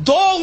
2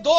2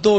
2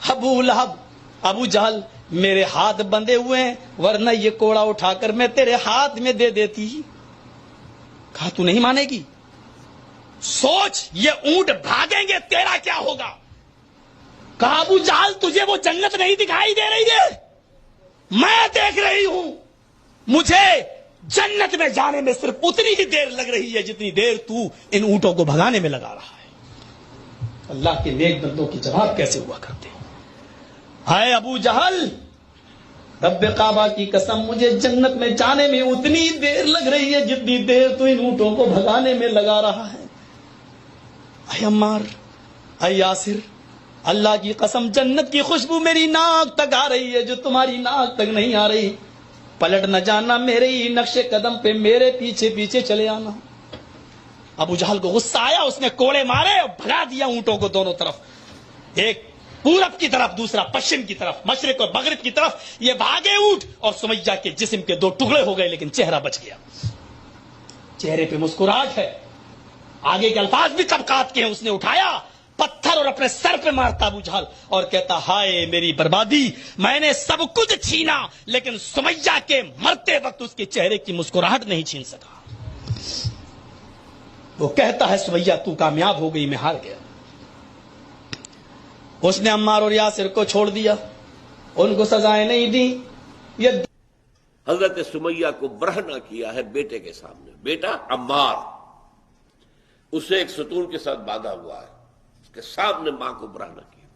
ابو لہب، ابو جہل، میرے ہاتھ بندھے ہوئے ہیں، ورنہ یہ کوڑا اٹھا کر میں تیرے ہاتھ میں دے دیتی. کہا تو نہیں مانے گی؟ سوچ یہ اونٹ بھاگیں گے تیرا کیا ہوگا؟ کہا ابو جہل تجھے وہ جنت نہیں دکھائی دے رہی ہے؟ میں دیکھ رہی ہوں. مجھے جنت میں جانے میں صرف اتنی ہی دیر لگ رہی ہے جتنی دیر تو ان اونٹوں کو بھگانے میں لگا رہا ہے. اللہ کے نیک بندوں کی جواب کیسے ہوا کرتے ہیں. ہائے ابو جہل، رب کعبہ کی قسم مجھے جنت میں جانے میں اتنی دیر لگ رہی ہے جتنی دیر تو ان اونٹوں کو بھگانے میں لگا رہا ہے. اے عمار، اے یاسر، اللہ کی قسم جنت کی خوشبو میری ناک تک آ رہی ہے جو تمہاری ناک تک نہیں آ رہی. پلٹ نہ جانا، میرے ہی نقش قدم پہ میرے پیچھے پیچھے چلے آنا. ابو جہل کو غصہ آیا، اس نے کوڑے مارے اور بھگا دیا اونٹوں کو دونوں طرف، ایک پورب کی طرف دوسرا پشچم کی طرف، مشرق اور مغرب کی طرف. یہ بھاگے اونٹ اور سمیہ کے جسم کے دو ٹکڑے ہو گئے لیکن چہرہ بچ گیا. چہرے پہ مسکراہٹ ہے. آگے کے الفاظ بھی طبقات کے ہیں. اس نے اٹھایا پتھر اور اپنے سر پہ مارتا ابو جہل اور کہتا ہائے میری بربادی، میں نے سب کچھ چھینا لیکن سمیہ کے مرتے وقت اس کے چہرے کی مسکراہٹ نہیں چھین سکا. وہ کہتا ہے سمیہ تو کامیاب ہو گئی، میں ہار گیا. اس نے عمار اور یاسر کو چھوڑ دیا، ان کو سزائیں نہیں دی. یہ حضرت سمیہ کو برہنہ کیا ہے بیٹے کے سامنے. بیٹا عمار اسے ایک ستون کے ساتھ باندھا ہوا ہے، اس کے سامنے ماں کو برہنہ کیا.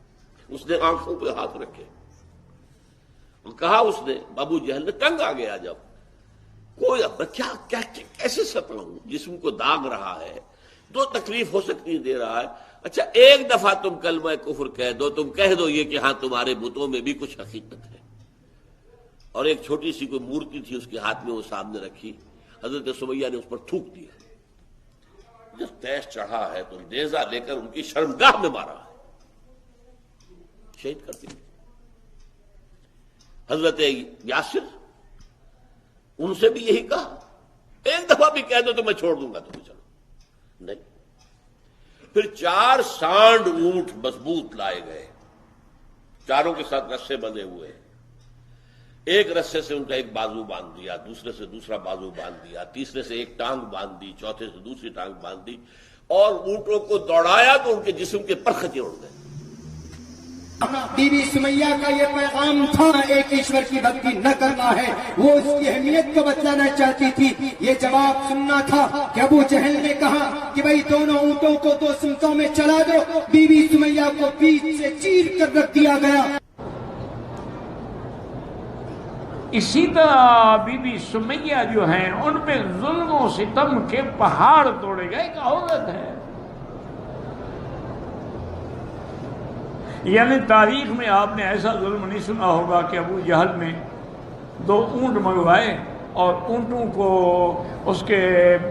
اس نے آنکھوں پہ ہاتھ رکھے اور کہا، اس نے ابو جہل نے تنگ آ گیا جب کوئی اب کیا کیسے ستاؤں، جسم کو داغ رہا ہے، دو تکلیف ہو سکتی دے رہا ہے. اچھا ایک دفعہ تم کلمہ کفر کہہ دو، تم کہہ دو یہ کہ ہاں تمہارے بتوں میں بھی کچھ حقیقت ہے. اور ایک چھوٹی سی کوئی مورتی تھی اس کے ہاتھ میں وہ سامنے رکھی. حضرت سمیہ نے اس پر تھوک دیا. جب تیش چڑھا ہے تو نیزہ لے کر ان کی شرمگاہ میں مارا ہے، شہید کر دیا. حضرت یاسر ان سے بھی یہی کہا، ایک دفعہ بھی کہہ دو تو میں چھوڑ دوں گا تمہیں. چلو نہیں. پھر 4 سانڈ اونٹ مضبوط لائے گئے، چاروں کے ساتھ رسے بندھے ہوئے. ایک رسے سے ان کا ایک بازو باندھ دیا، دوسرے سے دوسرا بازو باندھ دیا، تیسرے سے ایک ٹانگ باندھ دی، چوتھے سے دوسری ٹانگ باندھ دی اور اونٹوں کو دوڑایا تو ان کے جسم کے پرخچے اڑ گئے. بی بی سمیہ کا یہ پیغام تھا، ایک ایشور کی بھکتی نہ کرنا ہے. وہ اس کی اہمیت کو بتلانا چاہتی تھی. یہ جواب سننا تھا کہ ابو جہل نے کہا کہ بھئی دونوں اونٹوں کو 2 سمتوں میں چلا دو. بی بی سمیہ کو بیچ سے چیر کر رکھ دیا گیا. اسی طرح بی بی سمیہ جو ہیں ان پہ ظلم و ستم کے پہاڑ توڑے گئے. ایک عورت ہے، یعنی تاریخ میں آپ نے ایسا ظلم نہیں سنا ہوگا کہ ابو جہل نے 2 اونٹ منگوائے اور اونٹوں کو اس کے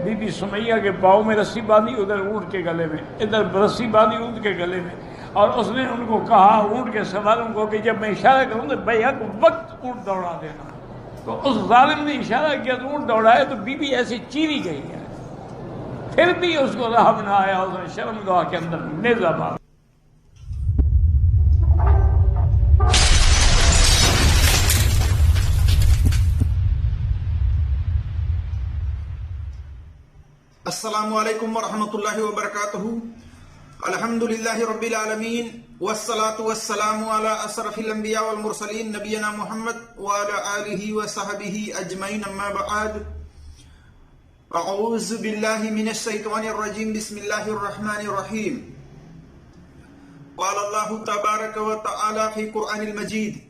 بی بی سمیہ کے پاؤں میں رسی باندھی، ادھر اونٹ کے گلے میں، ادھر رسی باندھی اونٹ کے گلے میں، اور اس نے ان کو کہا اونٹ کے سواروں کو کہ جب میں اشارہ کروں تو بیک وقت اونٹ دوڑا دینا. تو اس ظالم نے اشارہ کیا تو اونٹ دوڑایا تو بی بی ایسی چیری گئی ہے. پھر بھی اس کو رحم نہ آیا، اس نے شرمگاہ کے اندر نیزہ مارا. السلام علیکم ورحمۃ اللہ وبرکاتہ. الحمدللہ رب العالمین والصلاة والسلام علی اشرف الانبیاء والمرسلین نبینا محمد وعلی آلہ وصحبہ اجمعین. اما بعد، اعوذ باللہ من الشیطان الرجیم. بسم اللہ الرحمن الرحیم. قال اللہ تبارک وتعالی فی قرآن المجید: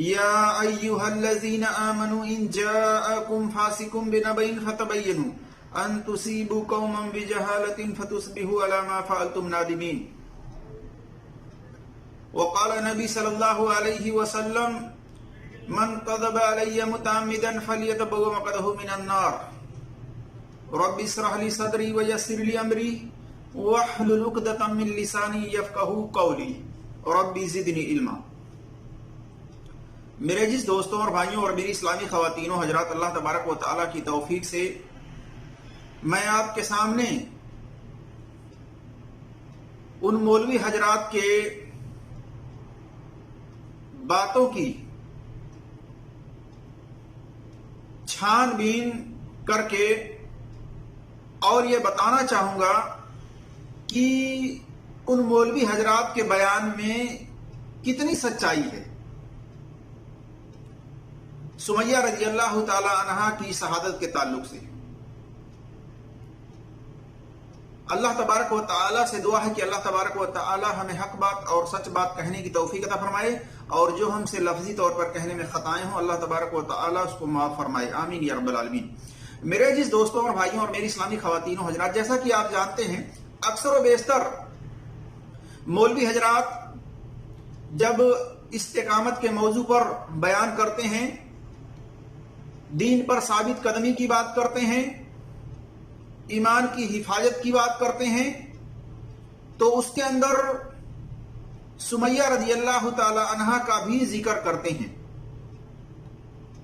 یا ایہا الذین آمنوا ان جاءکم فاسق بنبأ فتبینوا ان تصیبوا قوما بجہالۃ فتصبحوا علی ما فعلتم نادمین. وقال نبی صلی اللہ علیہ وسلم: من کذب علی متعمدا فلیتبوأ مقعدہ من النار. رب اشرح لی صدری ویسر لی امری واحلل عقدۃ من لسانی یفقہوا قولی. رب زدنی علما. میرے جس دوستوں اور بھائیوں اور میری اسلامی خواتین و حضرات، اللہ تبارک و تعالیٰ کی توفیق سے میں آپ کے سامنے ان مولوی حضرات کے باتوں کی چھان بین کر کے اور یہ بتانا چاہوں گا کہ ان مولوی حضرات کے بیان میں کتنی سچائی ہے. سمیہ رضی اللہ تعالی عنہا کی شہادت کے تعلق سے اللہ تبارک و تعالی سے دعا ہے کہ اللہ تبارک و تعالی ہمیں حق بات اور سچ بات کہنے کی توفیق عطا فرمائے، اور جو ہم سے لفظی طور پر کہنے میں خطائیں ہوں اللہ تبارک و تعالی اس کو معاف فرمائے، آمین یا رب العالمین. میرے عزیز دوستوں اور بھائیوں اور میری اسلامی خواتین و حضرات، جیسا کہ آپ جانتے ہیں اکثر و بیشتر مولوی حضرات جب استقامت کے موضوع پر بیان کرتے ہیں، دین پر ثابت قدمی کی بات کرتے ہیں، ایمان کی حفاظت کی بات کرتے ہیں، تو اس کے اندر سمیہ رضی اللہ تعالی عنہا کا بھی ذکر کرتے ہیں.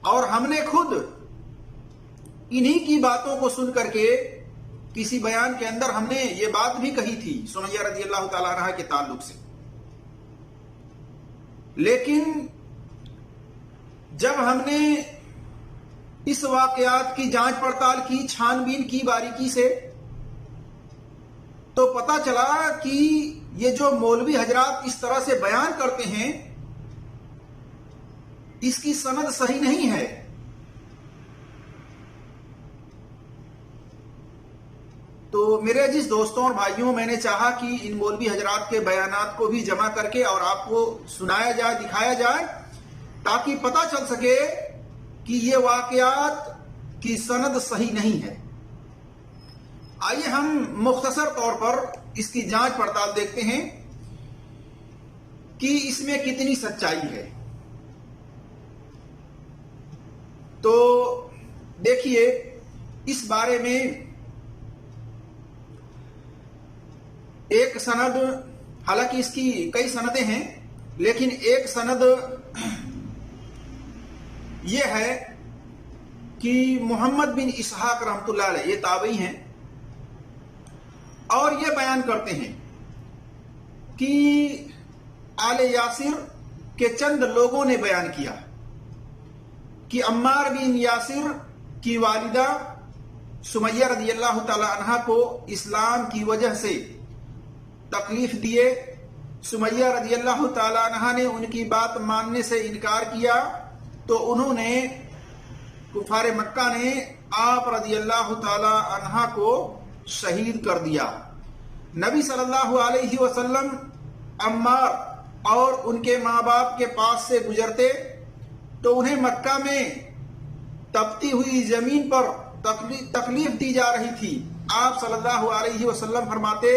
اور ہم نے خود انہی کی باتوں کو سن کر کے کسی بیان کے اندر ہم نے یہ بات بھی کہی تھی سمیہ رضی اللہ تعالی عنہا کے تعلق سے. لیکن جب ہم نے اس واقعات کی جانچ پڑتال کی، چھان بین کی باریکی سے، تو پتہ چلا کہ یہ جو مولوی حضرات اس طرح سے بیان کرتے ہیں اس کی سند صحیح نہیں ہے. تو میرے عزیز دوستوں اور بھائیوں، میں نے چاہا کہ ان مولوی حضرات کے بیانات کو بھی جمع کر کے اور آپ کو سنایا جائے، دکھایا جائے، تاکہ پتہ چل سکے کہ یہ واقعات کی سند صحیح نہیں ہے. آئیے ہم مختصر طور پر اس کی جانچ پڑتال دیکھتے ہیں کہ اس میں کتنی سچائی ہے. تو دیکھیے اس بارے میں ایک سند، حالانکہ اس کی کئی سندیں ہیں، لیکن ایک سند یہ ہے کہ محمد بن اسحاق رحمۃ اللہ علیہ، یہ تابعی ہیں، اور یہ بیان کرتے ہیں کہ آل یاسر کے چند لوگوں نے بیان کیا کہ عمار بن یاسر کی والدہ سمیہ رضی اللہ تعالی عنہا کو اسلام کی وجہ سے تکلیف دیے. سمیہ رضی اللہ تعالی عنہا نے ان کی بات ماننے سے انکار کیا تو انہوں نے، کفار مکہ نے آپ رضی اللہ تعالی عنہا کو شہید کر دیا. نبی صلی اللہ علیہ وسلم عمار اور ان کے ماں باپ کے پاس سے گزرتے تو انہیں مکہ میں تپتی ہوئی زمین پر تکلیف دی جا رہی تھی. آپ صلی اللہ علیہ وسلم فرماتے،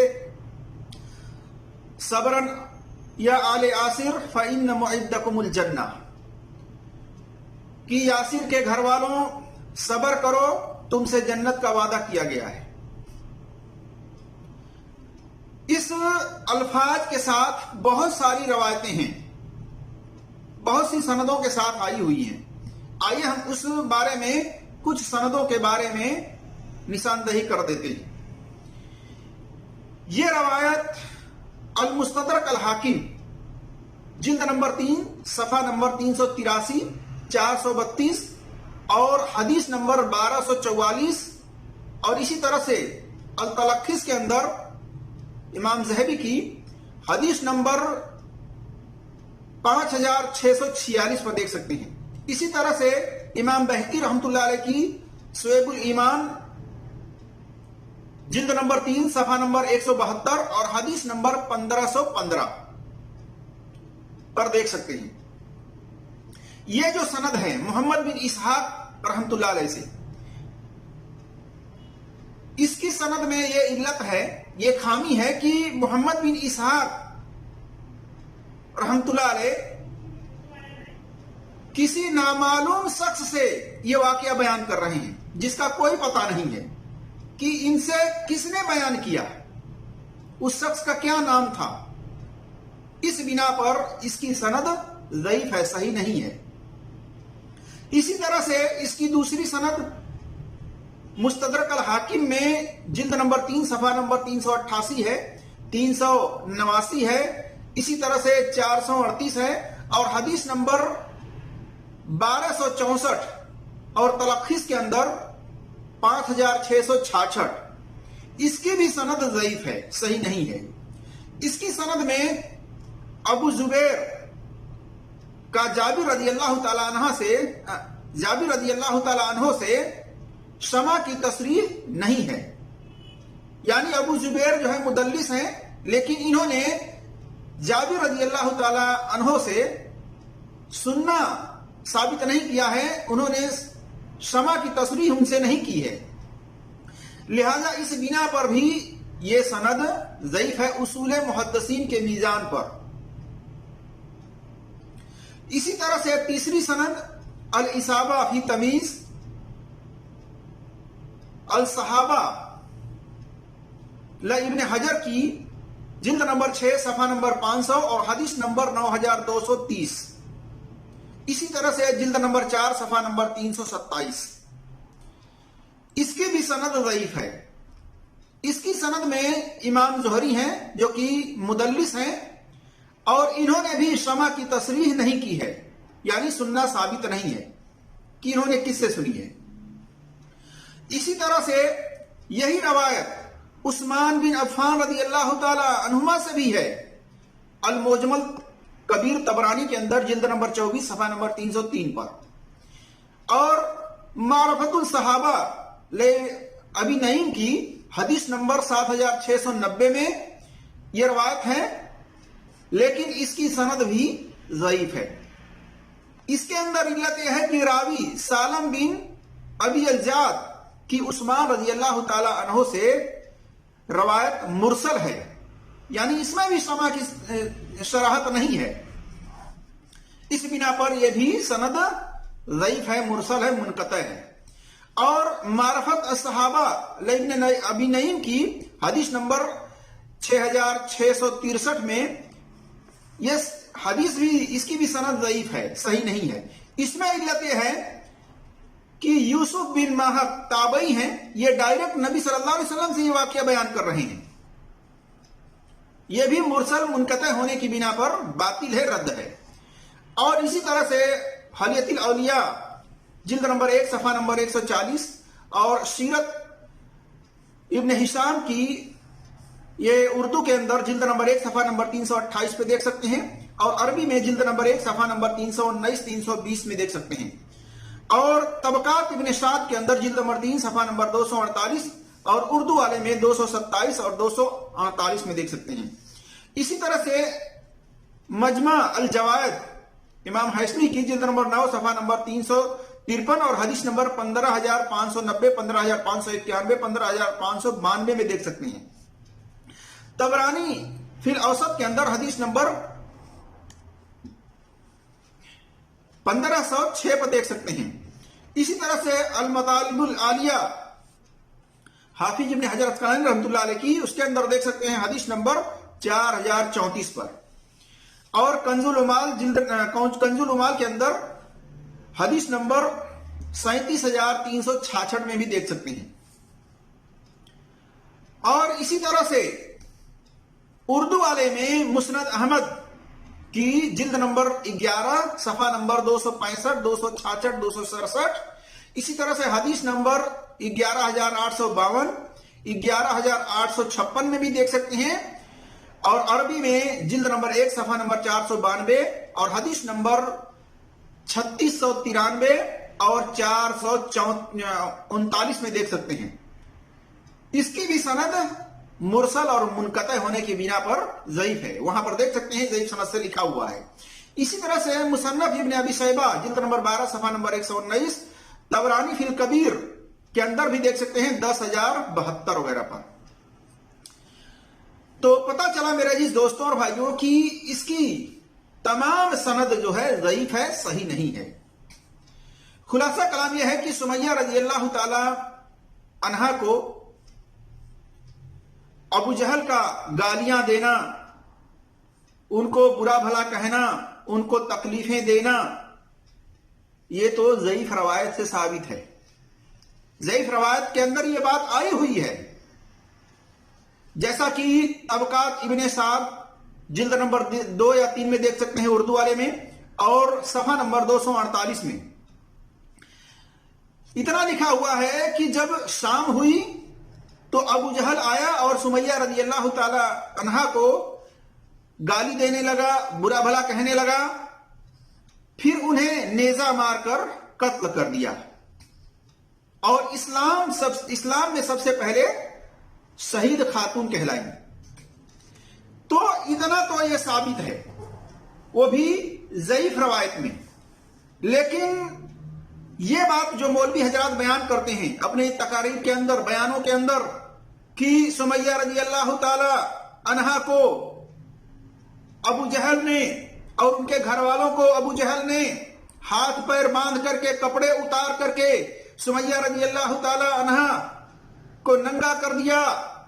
صبرن یا آل یاسر فإن موعدکم الجنہ، کہ یاسر کے گھر والوں صبر کرو، تم سے جنت کا وعدہ کیا گیا ہے. اس الفاظ کے ساتھ بہت ساری روایتیں ہیں، بہت سی سندوں کے ساتھ آئی ہوئی ہیں. آئیے ہم اس بارے میں کچھ سندوں کے بارے میں نشاندہی کر دیتے ہیں. یہ روایت المستدرک الحاکم جلد نمبر 3 صفحہ نمبر 383 432 اور حدیث نمبر 1244، اور اسی طرح سے التلخیص کے اندر امام ذہبی کی حدیث نمبر 5646 پر دیکھ سکتے ہیں. اسی طرح سے امام بہقی رحمۃ اللہ علیہ کی شعب الایمان جلد نمبر 3 صفحہ نمبر 172 اور حدیث نمبر 1515 پر دیکھ سکتے ہیں. یہ جو سند ہے محمد بن اسحاق رحمۃ اللہ علیہ سے، اس کی سند میں یہ علت ہے، یہ خامی ہے کہ محمد بن اسحاق رحمۃ اللہ علیہ کسی نامعلوم شخص سے یہ واقعہ بیان کر رہے ہیں جس کا کوئی پتہ نہیں ہے کہ ان سے کس نے بیان کیا، اس شخص کا کیا نام تھا. اس بنا پر اس کی سند ضعیف ہے، صحیح نہیں ہے. اسی طرح سے اس کی دوسری سند مستدرک الحاکم میں جلد نمبر 3 صفحہ نمبر 388 ہے، 389 ہے، اسی طرح سے 438 ہے اور حدیث نمبر 1264 اور تلخیص کے اندر 5666 اس کی بھی سند ضعیف ہے، صحیح نہیں ہے۔ اس کی سند میں ابو زبیر کا جابر رضی اللہ تعالی عنہ سے شمع کی تصریح نہیں ہے، یعنی ابو زبیر جو ہے مدلس ہیں، لیکن انہوں نے جابر رضی اللہ تعالی عنہ سے سننا ثابت نہیں کیا ہے، انہوں نے شمع کی تصریح ان سے نہیں کی ہے، لہذا اس بنا پر بھی یہ سند ضعیف ہے اصول محدثین کے میزان پر۔ اسی طرح سے تیسری سند الاصابہ فی تمیز الصحابہ لابن حجر کی جلد نمبر 6 صفحہ نمبر 500 اور حدیث نمبر 9230، اسی طرح سے جلد نمبر 4 صفحہ نمبر 327، اس کی بھی سند ضعیف ہے۔ اس کی سند میں امام زہری ہیں جو کہ مدلس ہیں، اور انہوں نے بھی شمع کی تصریح نہیں کی ہے، یعنی سننا ثابت نہیں ہے کہ انہوں نے کس سے سنی ہے۔ اسی طرح سے یہی روایت عثمان بن عفان رضی اللہ تعالی عنہما سے بھی ہے، المجمل کبیر طبرانی کے اندر جلد نمبر 24 صفحہ نمبر 303 پر، اور معرفت الصحابہ ابی نعیم کی حدیث نمبر 7690 میں یہ روایت ہے، لیکن اس کی سند بھی ضعیف ہے۔ اس کے اندر علت یہ ہے کہ راوی سالم بن ابی الجاد کی عثمان رضی اللہ تعالی عنہ سے روایت مرسل ہے، یعنی اس میں بھی سما کی شراحت نہیں ہے، اس بنا پر یہ بھی سند ضعیف ہے، مرسل ہے، منقطع ہے۔ اور معرفت الصحابہ لابن ابی نعیم کی حدیث نمبر 6663 میں یہ حدیث بھی، اس کی بھی سند ضعیف ہے، صحیح نہیں ہے۔ اس میں علت یہ ہے کہ یوسف بن ماہک تابعی ہیں، یہ ڈائریکٹ نبی صلی اللہ علیہ وسلم سے یہ واقعہ بیان کر رہے ہیں، یہ بھی مرسل منقطع ہونے کی بنا پر باطل ہے، رد ہے۔ اور اسی طرح سے حلیۃ الاولیاء جلد نمبر 1 صفحہ نمبر 140 اور سیرت ابن ہشام کی یہ اردو کے اندر جلد نمبر 1 صفحہ نمبر 328 پہ دیکھ سکتے ہیں، اور عربی میں جلد نمبر 1 صفحہ نمبر 319 320 میں دیکھ سکتے ہیں، اور طبقات ابن سعد کے اندر جلد نمبر 3 صفحہ نمبر 248 اور اردو والے میں 227 اور 248 میں دیکھ سکتے ہیں۔ اسی طرح سے مجمع الجوائد امام حیثمی کی جلد نمبر 9 صفحہ نمبر 353 اور حدیث نمبر 15590 15591 15592 میں دیکھ سکتے ہیں۔ طبرانی فی الاوسط کے اندر حدیث نمبر 1506 پر دیکھ سکتے ہیں۔ اسی طرح سے المطالب العالیہ حافظ ابن حجر اسقلانی رحمۃ اللہ علیہ کی، اس کے اندر دیکھ سکتے ہیں حدیث نمبر 4034 پر، اور کنز العمال کے اندر حدیث نمبر 37366 میں بھی دیکھ سکتے ہیں۔ اور اسی طرح سے اردو والے میں مسند احمد کی جلد نمبر 11 صفحہ نمبر 265 266 267، اسی طرح سے حدیث نمبر 11852 11856 میں بھی دیکھ سکتے ہیں، اور عربی میں جلد نمبر 1 صفحہ نمبر 492 اور حدیث نمبر 3693 اور 439 میں دیکھ سکتے ہیں۔ اس کی بھی سند مرسل اور منقطع ہونے کی بنا پر ضعیف ہے، وہاں پر دیکھ سکتے ہیں ضعیف سند سے لکھا ہوا ہے۔ اسی طرح سے مصنف ابن ابی شیبہ جلد نمبر 12 صفحہ نمبر 119، طبرانی فی الکبیر کے اندر بھی دیکھ سکتے ہیں 10072 وغیرہ پر۔ تو پتہ چلا میرے عزیز دوستوں اور بھائیوں کی اس کی تمام سند جو ہے ضعیف ہے، صحیح نہیں ہے۔ خلاصہ کلام یہ ہے کہ سمیہ رضی اللہ تعالی عنہا کو ابو جہل کا گالیاں دینا، ان کو برا بھلا کہنا، ان کو تکلیفیں دینا، یہ تو ضعیف روایت سے ثابت ہے۔ ضعیف روایت کے اندر یہ بات آئی ہوئی ہے، جیسا کہ طبقات ابن سعد جلد نمبر 2 یا 3 میں دیکھ سکتے ہیں اردو والے میں، اور صفحہ نمبر 248 میں اتنا لکھا ہوا ہے کہ جب شام ہوئی تو ابو جہل آیا اور سمیہ رضی اللہ تعالی عنہا کو گالی دینے لگا، برا بھلا کہنے لگا، پھر انہیں نیزہ مار کر قتل کر دیا. اور اسلام میں سب سے پہلے شہید خاتون کہلائی. تو اتنا تو یہ ثابت ہے، وہ بھی ضعیف روایت میں. لیکن یہ بات جو مولوی حضرات بیان کرتے ہیں اپنے تقاریر کے اندر، بیانوں کے اندر، کہ سمیہ رضی اللہ تعالی عنہا کو ابو جہل نے اور ان کے گھر والوں کو ابو جہل نے ہاتھ پیر باندھ کر کے، کپڑے اتار کر کے سمیہ رضی اللہ تعالی عنہا کو ننگا کر دیا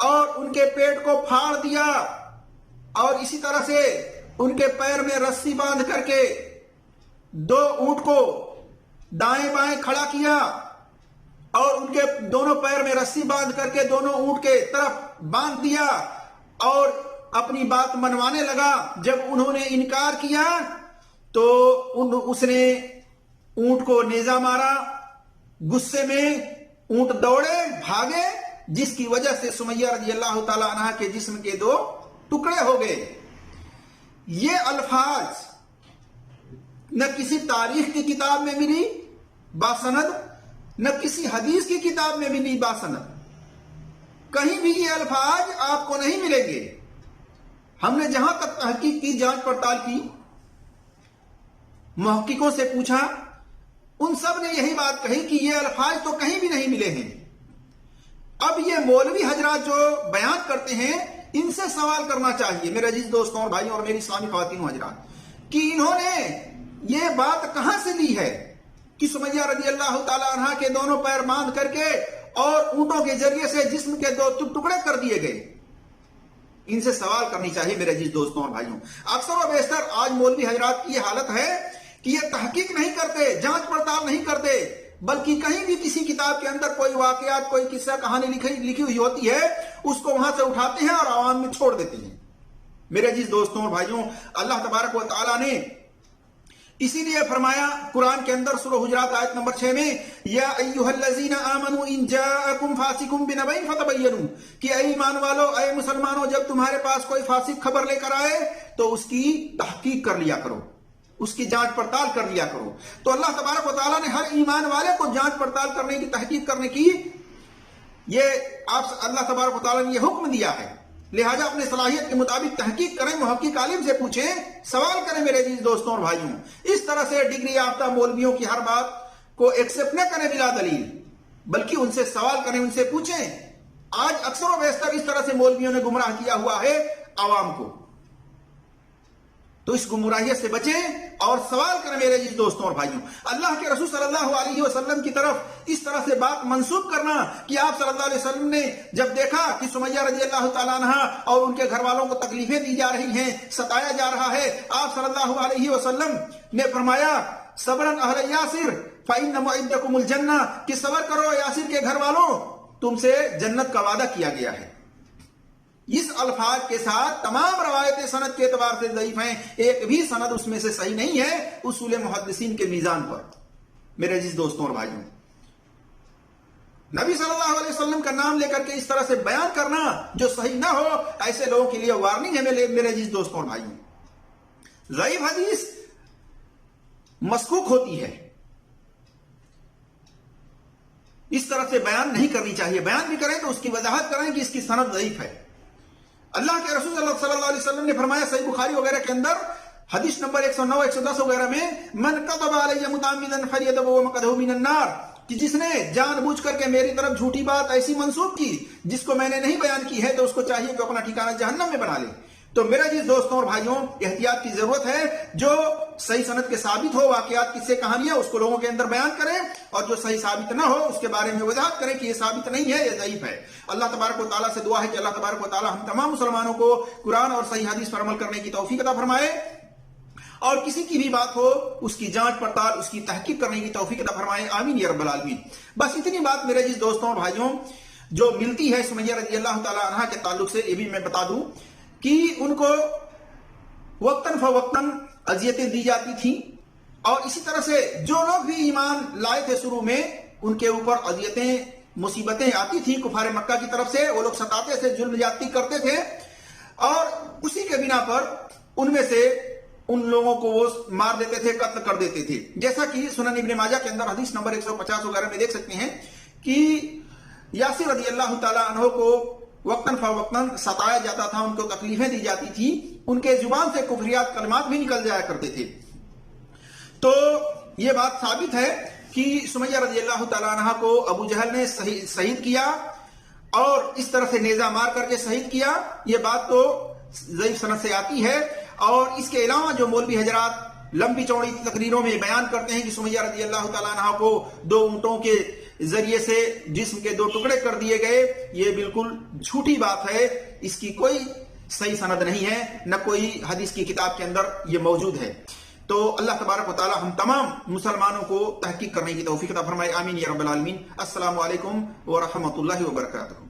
اور ان کے پیٹ کو پھاڑ دیا، اور اسی طرح سے ان کے پیر میں رسی باندھ کر کے 2 اونٹ کو دائیں بائیں کھڑا کیا اور ان کے دونوں پیر میں رسی باندھ کر کے دونوں اونٹ کے طرف باندھ دیا اور اپنی بات منوانے لگا. جب انہوں نے انکار کیا تو اس نے اونٹ کو نیزہ مارا. غصے میں اونٹ دوڑے، بھاگے، جس کی وجہ سے سمیہ رضی اللہ تعالی عنہا کے جسم کے 2 ٹکڑے ہو گئے. یہ الفاظ نہ کسی تاریخ کی کتاب میں ملی باسند، نہ کسی حدیث کی کتاب میں ملی باسند. کہیں بھی یہ الفاظ آپ کو نہیں ملیں گے. ہم نے جہاں تک تحقیق کی، جانچ پڑتال کی، محققوں سے پوچھا، ان سب نے یہی بات کہی کہ یہ الفاظ تو کہیں بھی نہیں ملے ہیں. اب یہ مولوی حضرات جو بیان کرتے ہیں ان سے سوال کرنا چاہیے میرے عزیز دوستوں اور بھائیوں اور میری اسلامی خواتین و حضرات، کہ انہوں نے یہ بات کہاں سے لی ہے کہ سمیہ رضی اللہ تعالی عنہا کے دونوں پیر باندھ کر کے اور اونٹوں کے ذریعے سے جسم کے 2 ٹکڑے کر دیے گئے. ان سے سوال کرنی چاہیے میرے عزیز دوستوں اور بھائیوں. اکثر و بیشتر آج مولوی حضرات کی یہ حالت ہے کہ یہ تحقیق نہیں کرتے، جانچ پڑتال نہیں کرتے، بلکہ کہیں بھی کسی کتاب کے اندر کوئی واقعات، کوئی قصہ کہانی لکھی ہوئی ہوتی ہے، اس کو وہاں سے اٹھاتے ہیں اور عوام میں چھوڑ دیتے ہیں. میرے عزیز دوستوں اور بھائیوں، اللہ تبارک و تعالیٰ نے اسی لیے فرمایا قرآن کے اندر سورہ حجرات آیت نمبر 6 میں، یا ایھا الذین آمنوا ان جاءکم فاسق بنبأ فتبینوا، کہ اے ایمان والو، اے مسلمانوں، جب تمہارے پاس کوئی فاسق خبر لے کر آئے تو اس کی تحقیق کر لیا کرو، اس کی جانچ پڑتال کر لیا کرو. تو اللہ تبارک و تعالیٰ نے ہر ایمان والے کو جانچ پڑتال کرنے کی، تحقیق کرنے کی، یہ اللہ تبارک و تعالیٰ نے یہ حکم دیا ہے. لہذا اپنے صلاحیت کے مطابق تحقیق کریں، محقق عالم سے پوچھیں، سوال کریں میرے عزیز دوستوں اور بھائیوں. اس طرح سے ڈگری یافتہ مولویوں کی ہر بات کو ایکسپٹ نہ کریں بلا دلیل، بلکہ ان سے سوال کریں، ان سے پوچھیں. آج اکثر و بیشتر اس طرح سے مولویوں نے گمراہ کیا ہوا ہے عوام کو. تو اس گمراہیت سے بچیں اور سوال کریں میرے عزیز دوستوں اور بھائیوں. اللہ کے رسول صلی اللہ علیہ وسلم کی طرف اس طرح سے بات منسوب کرنا کہ آپ صلی اللہ علیہ وسلم نے جب دیکھا کہ سمیہ رضی اللہ تعالیٰ عنہا اور ان کے گھر والوں کو تکلیفیں دی جا رہی ہیں، ستایا جا رہا ہے، آپ صلی اللہ علیہ وسلم نے فرمایا صبرا اہل یاسر فإن موعدکم الجنہ، کہ صبر کرو یاسر کے گھر والوں، تم سے جنت کا وعدہ کیا گیا ہے. اس الفاظ کے ساتھ تمام روایتیں سند کے اعتبار سے ضعیف ہیں، ایک بھی سند اس میں سے صحیح نہیں ہے اصول محدثین کے میزان پر. میرے عزیز دوستوں اور بھائیوں، نبی صلی اللہ علیہ وسلم کا نام لے کر کے اس طرح سے بیان کرنا جو صحیح نہ ہو، ایسے لوگوں کے لیے وارننگ ہے میرے عزیز دوستوں اور بھائیوں. ضعیف حدیث مسکوک ہوتی ہے، اس طرح سے بیان نہیں کرنی چاہیے. بیان بھی کریں تو اس کی وضاحت کریں کہ اس کی سند ضعیف ہے. اللہ کے رسول صلی اللہ علیہ وسلم نے فرمایا صحیح بخاری وغیرہ کے اندر حدیث نمبر 109 110 وغیرہ میں، من کذب علی متعمدا فلیتبوأ مقعده من النار، کہ جس نے جان بوجھ کر کے میری طرف جھوٹی بات ایسی منسوب کی جس کو میں نے نہیں بیان کی ہے، تو اس کو چاہیے کہ اپنا ٹھکانہ جہنم میں بنا لے. تو میرے عزیز دوستوں اور بھائیوں، احتیاط کی ضرورت ہے. جو صحیح سند کے ثابت ہو، واقعات قصے کہانیاں، اس کو لوگوں کے اندر بیان کریں، اور جو صحیح ثابت نہ ہو اس کے بارے میں وضاحت کریں کہ یہ ثابت نہیں ہے، یہ ضعیف ہے. اللہ تبارک و تعالیٰ سے دعا ہے کہ اللہ تبارک و تعالیٰ ہم تمام مسلمانوں کو قرآن اور صحیح حدیث پر عمل کرنے کی توفیق عطا فرمائے، اور کسی کی بھی بات ہو اس کی جانچ پڑتال، اس کی تحقیق کرنے کی توفیق عطا فرمائے. آمین یا رب العالمین. بس اتنی بات میرے عزیز دوستوں اور بھائیوں جو ملتی ہے سمیہ رضی اللہ تعالی عنہا کے تعلق سے، یہ بھی میں بتا دوں کہ ان کو وقتاً فوقتاً اذیتیں دی جاتی تھیں، اور اسی طرح سے جو لوگ بھی ایمان لائے تھے شروع میں ان کے اوپر اذیتیں مصیبتیں آتی تھی کفار مکہ کی طرف سے، وہ لوگ ستاتے تھے، ظلم زیادتی کرتے تھے، اور اسی کے بنا پر ان میں سے ان لوگوں کو وہ مار دیتے تھے، قتل کر دیتے تھے. جیسا کہ سنن ابن ماجہ کے اندر حدیث نمبر 150 وغیرہ میں دیکھ سکتے ہیں کہ یاسر رضی اللہ تعالیٰ عنہ کو وقتاً فوقتاً ستایا جاتا تھا، ان کو تکلیفیں دی جاتی تھی، ان کے زبان سے کفریات کلمات بھی نکل جایا کرتے تھے. تو یہ بات ثابت ہے کہ سمیہ رضی اللہ تعالیٰ عنہ کو ابو جہل نے شہید کیا اور اس طرح سے نیزہ مار کر کے شہید کیا. یہ بات تو ضعیف سند سے آتی ہے. اور اس کے علاوہ جو مولوی حضرات لمبی چوڑی تقریروں میں بیان کرتے ہیں کہ سمیہ رضی اللہ تعالیٰ عنہ کو 2 اونٹوں کے ذریعے سے جسم کے 2 ٹکڑے کر دیے گئے، یہ بالکل جھوٹی بات ہے. اس کی کوئی صحیح سند نہیں ہے، نہ کوئی حدیث کی کتاب کے اندر یہ موجود ہے. تو اللہ تبارک و تعالی ہم تمام مسلمانوں کو تحقیق کرنے کی توفیق عطا فرمائے. آمین یا رب العالمین. السلام علیکم ورحمۃ اللہ وبرکاتہ.